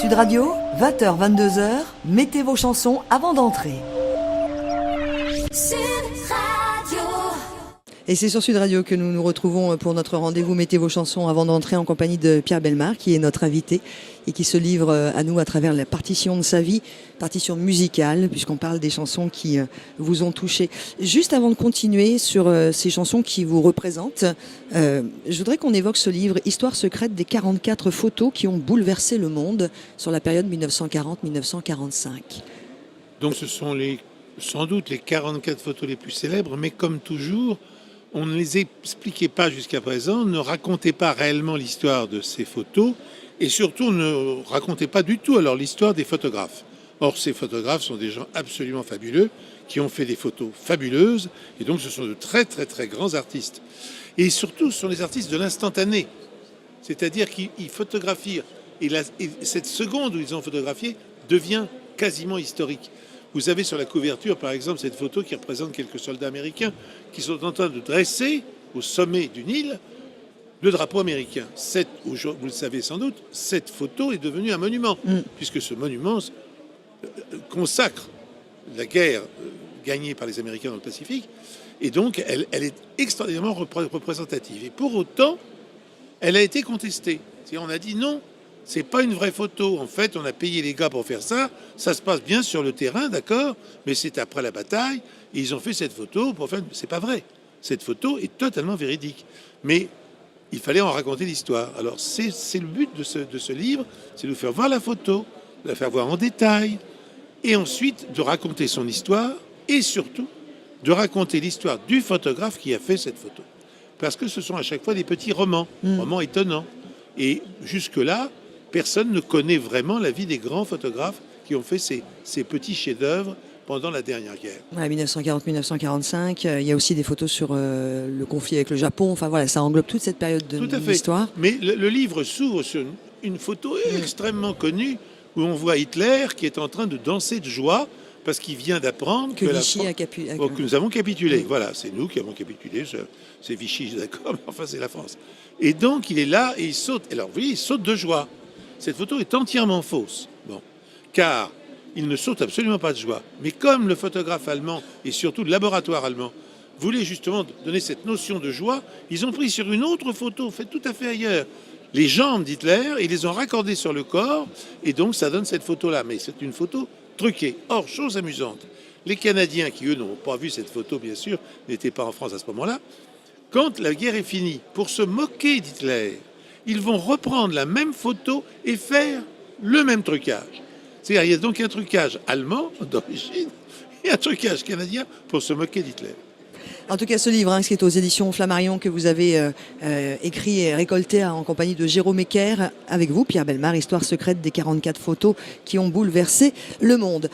Sud Radio, 20h, 22h, mettez vos chansons avant d'entrer. Sud Radio. Et c'est sur Sud Radio que nous nous retrouvons pour notre rendez-vous Mettez vos chansons avant d'entrer en compagnie de Pierre Bellemare, qui est notre invité et qui se livre à nous à travers la partition de sa vie, partition musicale, puisqu'on parle des chansons qui vous ont touché. Juste avant de continuer sur ces chansons qui vous représentent, je voudrais qu'on évoque ce livre, Histoire secrète des 44 photos qui ont bouleversé le monde sur la période 1940-1945. Donc ce sont sans doute les 44 photos les plus célèbres, mais comme toujours, on ne les expliquait pas jusqu'à présent, ne racontait pas réellement l'histoire de ces photos, et surtout ne racontait pas du tout alors l'histoire des photographes. Or, ces photographes sont des gens absolument fabuleux, qui ont fait des photos fabuleuses, et donc ce sont de très très très grands artistes. Et surtout, ce sont des artistes de l'instantané, c'est-à-dire qu'ils photographient, et cette seconde où ils ont photographié devient quasiment historique. Vous avez sur la couverture, par exemple, cette photo qui représente quelques soldats américains qui sont en train de dresser au sommet d'une île le drapeau américain. Vous le savez sans doute, cette photo est devenue un monument, puisque ce monument consacre la guerre gagnée par les Américains dans le Pacifique, et donc elle est extraordinairement représentative. Et pour autant, elle a été contestée. On a dit non, c'est pas une vraie photo. En fait, on a payé les gars pour faire ça. Ça se passe bien sur le terrain, d'accord, mais c'est après la bataille. Et ils ont fait cette photo pour faire. C'est pas vrai. Cette photo est totalement véridique. Mais il fallait en raconter l'histoire. Alors, c'est le but de ce livre, c'est de vous faire voir la photo, de la faire voir en détail, et ensuite de raconter son histoire, et surtout de raconter l'histoire du photographe qui a fait cette photo. Parce que ce sont à chaque fois des petits romans étonnants. Et jusque-là, personne ne connaît vraiment la vie des grands photographes qui ont fait ces petits chefs-d'œuvre pendant la dernière guerre. Voilà, 1940-1945, il y a aussi des photos sur le conflit avec le Japon. Enfin voilà, ça englobe toute cette période de l'histoire. Mais le livre s'ouvre sur une photo extrêmement connue où on voit Hitler qui est en train de danser de joie parce qu'il vient d'apprendre que nous avons capitulé. Oui. Voilà, c'est nous qui avons capitulé. C'est Vichy, d'accord, mais enfin c'est la France. Et donc il est là et il saute. Alors vous voyez, il saute de joie. Cette photo est entièrement fausse. Bon, car il ne saute absolument pas de joie. Mais comme le photographe allemand et surtout le laboratoire allemand voulait justement donner cette notion de joie, ils ont pris sur une autre photo faite tout à fait ailleurs les jambes d'Hitler et les ont raccordées sur le corps et donc ça donne cette photo-là. Mais c'est une photo truquée. Or, chose amusante, les Canadiens qui eux n'ont pas vu cette photo bien sûr, n'étaient pas en France à ce moment-là, quand la guerre est finie, pour se moquer d'Hitler, ils vont reprendre la même photo et faire le même trucage. C'est-à-dire, il y a donc un trucage allemand d'origine et un trucage canadien pour se moquer d'Hitler. En tout cas, ce livre, qui est aux éditions Flammarion, que vous avez écrit et récolté en compagnie de Jérôme Ecker, avec vous, Pierre Bellemare, Histoire secrète des 44 photos qui ont bouleversé le monde.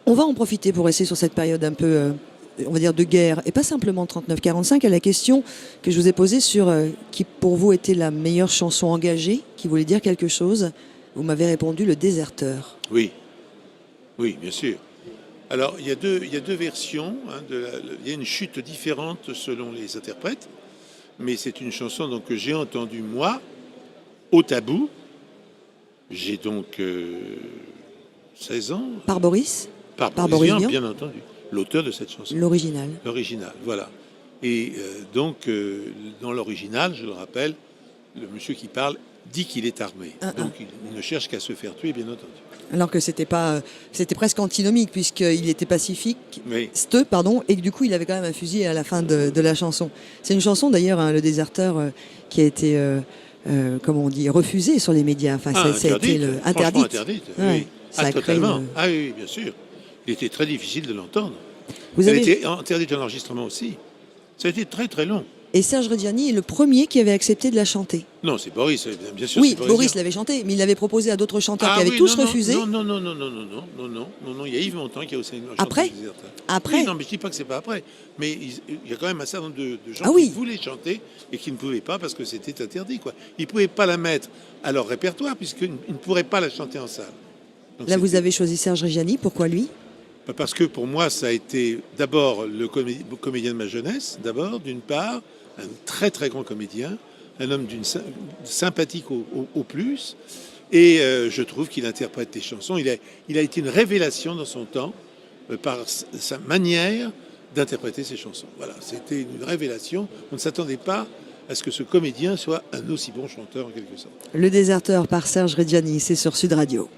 On va en profiter pour rester sur cette période un peu, on va dire, de guerre, et pas simplement 39-45, à la question que je vous ai posée sur qui, pour vous, était la meilleure chanson engagée, qui voulait dire quelque chose. Vous m'avez répondu Le Déserteur. Oui, bien sûr. Alors, il y a deux versions. Il y a une chute différente selon les interprètes, mais c'est une chanson donc, que j'ai entendue, moi, au Tabou. J'ai donc 16 ans. Par Boris Boris Vian, bien entendu. L'auteur de cette chanson. L'original. L'original, voilà. Et donc, dans l'original, je le rappelle, le monsieur qui parle dit qu'il est armé. Donc, il ne cherche qu'à se faire tuer, bien entendu. Alors que c'était presque antinomique, puisqu'il était pacifiste, oui. Et que du coup, il avait quand même un fusil à la fin de la chanson. C'est une chanson, d'ailleurs, Le Déserteur, qui a été, refusée sur les médias. Enfin, ça a été interdite. Ouais, oui. Totalement. Oui, bien sûr. Il était très difficile de l'entendre. Elle a été interdite en enregistrement aussi. Ça a été très, très long. Et Serge Reggiani est le premier qui avait accepté de la chanter. Non, c'est Boris, bien sûr. Oui, Boris l'avait chantée, mais il l'avait proposé à d'autres chanteurs qui avaient tous refusé. Non, il y a Yves Montand qui a aussi chanté. Après oui, non, mais je dis pas que c'est pas après. Mais il y a quand même un certain nombre de gens qui voulaient chanter et qui ne pouvaient pas parce que c'était interdit, quoi. Ils ne pouvaient pas la mettre à leur répertoire puisqu'ils ne pourraient pas la chanter en salle. Donc, là, vous avez choisi Serge Reggiani. Pourquoi lui ? Parce que pour moi, ça a été d'abord le comédien de ma jeunesse, d'une part, un très très grand comédien, un homme d'une sympathique au plus, Et je trouve qu'il interprète les chansons. Il a été une révélation dans son temps par sa manière d'interpréter ses chansons. Voilà, c'était une révélation. On ne s'attendait pas à ce que ce comédien soit un aussi bon chanteur en quelque sorte. Le Déserteur par Serge Reggiani, c'est sur Sud Radio.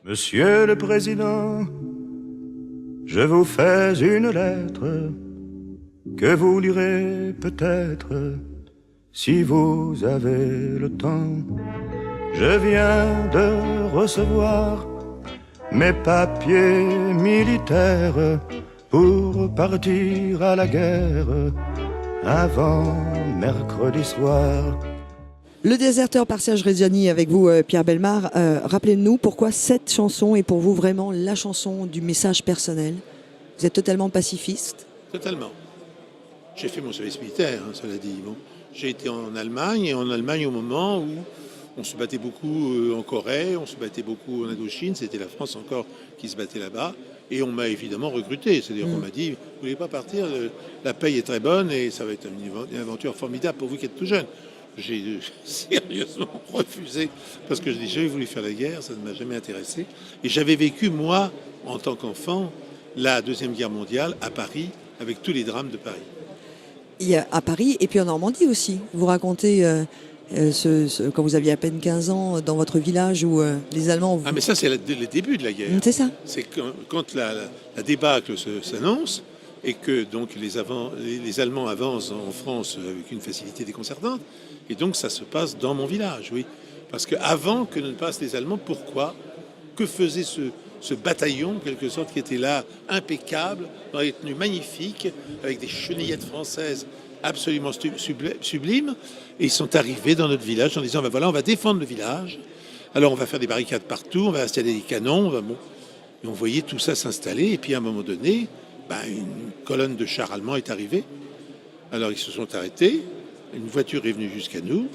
Monsieur le Président, je vous fais une lettre que vous lirez peut-être si vous avez le temps. Je viens de recevoir mes papiers militaires pour partir à la guerre avant mercredi soir. Le Déserteur par Serge Reggiani avec vous, Pierre Bellemare. Rappelez-nous pourquoi cette chanson est pour vous vraiment la chanson du message personnel. Vous êtes totalement pacifiste. Totalement. J'ai fait mon service militaire, cela dit. Bon. J'ai été en Allemagne, et en Allemagne au moment où on se battait beaucoup en Corée, on se battait beaucoup en Indochine, c'était la France encore qui se battait là-bas. Et on m'a évidemment recruté, c'est-à-dire qu'on m'a dit, vous ne voulez pas partir, la paye est très bonne et ça va être une aventure formidable pour vous qui êtes tout jeune. J'ai sérieusement refusé parce que je n'ai jamais voulu faire la guerre, ça ne m'a jamais intéressé. Et j'avais vécu, moi, en tant qu'enfant, la Deuxième Guerre mondiale à Paris, avec tous les drames de Paris. Il y a à Paris et puis en Normandie aussi. Vous racontez quand vous aviez à peine 15 ans dans votre village où les Allemands... Ah mais ça c'est le début de la guerre. C'est ça. C'est quand la débâcle s'annonce et que donc les Allemands avancent en France avec une facilité déconcertante. Et donc ça se passe dans mon village, oui. Parce qu'avant que ne passent les Allemands, pourquoi? Que faisait ce bataillon, en quelque sorte, qui était là, impeccable, dans des tenues magnifiques, avec des chenillettes françaises absolument sublimes. Et ils sont arrivés dans notre village en disant, ben voilà, on va défendre le village. Alors on va faire des barricades partout, on va installer des canons. Bon. Et on voyait tout ça s'installer. Et puis à un moment donné, une colonne de chars allemands est arrivée. Alors ils se sont arrêtés. Une voiture est venue jusqu'à nous.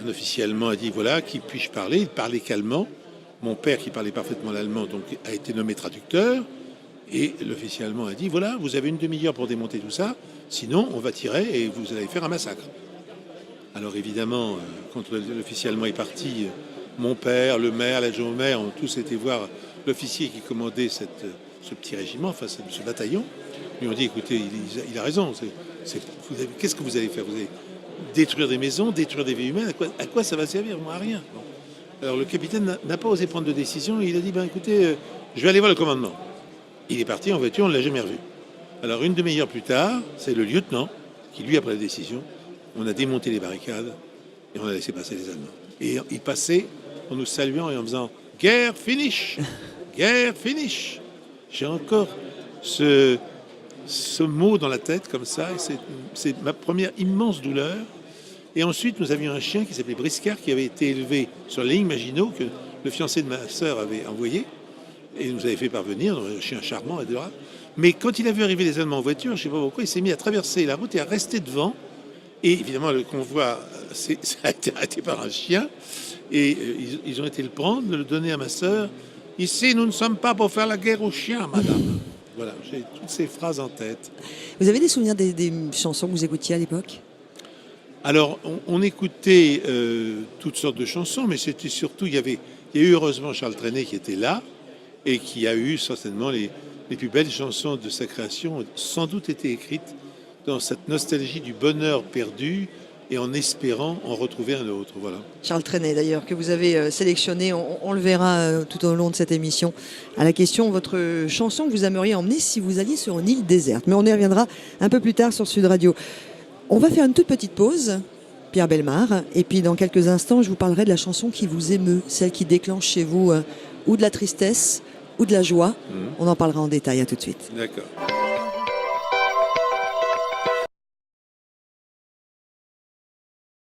Un officier allemand a dit, voilà, qui puis-je parler? Il parlait qu'allemand. Mon père, qui parlait parfaitement l'allemand, donc a été nommé traducteur. Et l'officier allemand a dit, voilà, vous avez une demi-heure pour démonter tout ça. Sinon, on va tirer et vous allez faire un massacre. Alors évidemment, quand l'officier allemand est parti, mon père, le maire, l'adjoint au maire, ont tous été voir l'officier qui commandait ce petit régiment, enfin ce bataillon. Ils lui ont dit, écoutez, il a raison. Qu'est-ce que vous allez faire? Vous allez détruire des maisons, détruire des vies humaines. À quoi ça va servir? Moi, à rien. Bon. Alors le capitaine n'a pas osé prendre de décision. Il a dit, écoutez, je vais aller voir le commandement. Il est parti en voiture, on ne l'a jamais revu. Alors une demi-heure plus tard, c'est le lieutenant qui lui a pris la décision. On a démonté les barricades et on a laissé passer les Allemands. Et il passait en nous saluant et en faisant « Guerre finish ! Guerre finish !» J'ai encore ce mot dans la tête comme ça. Et c'est ma première immense douleur. Et ensuite, nous avions un chien qui s'appelait Briscard, qui avait été élevé sur la ligne Maginot, que le fiancé de ma sœur avait envoyé, et nous avait fait parvenir, un chien charmant, adorable. Mais quand il a vu arriver les Allemands en voiture, je ne sais pas pourquoi, il s'est mis à traverser la route et à rester devant. Et évidemment, le convoi, ça a été arrêté par un chien, et ils ont été le prendre, le donner à ma sœur. « Ici, nous ne sommes pas pour faire la guerre aux chiens, madame. » Voilà, j'ai toutes ces phrases en tête. Vous avez des souvenirs des chansons que vous écoutiez à l'époque? Alors, on écoutait toutes sortes de chansons, mais c'était surtout, il y a eu heureusement Charles Trenet qui était là et qui a eu certainement les plus belles chansons de sa création, sans doute été écrites dans cette nostalgie du bonheur perdu et en espérant en retrouver un autre. Voilà. Charles Trenet d'ailleurs, que vous avez sélectionné, on le verra tout au long de cette émission, à la question, votre chanson que vous aimeriez emmener si vous alliez sur une île déserte. Mais on y reviendra un peu plus tard sur Sud Radio. On va faire une toute petite pause, Pierre Bellemare, et puis dans quelques instants, je vous parlerai de la chanson qui vous émeut, celle qui déclenche chez vous ou de la tristesse ou de la joie. On en parlera en détail, à tout de suite. D'accord.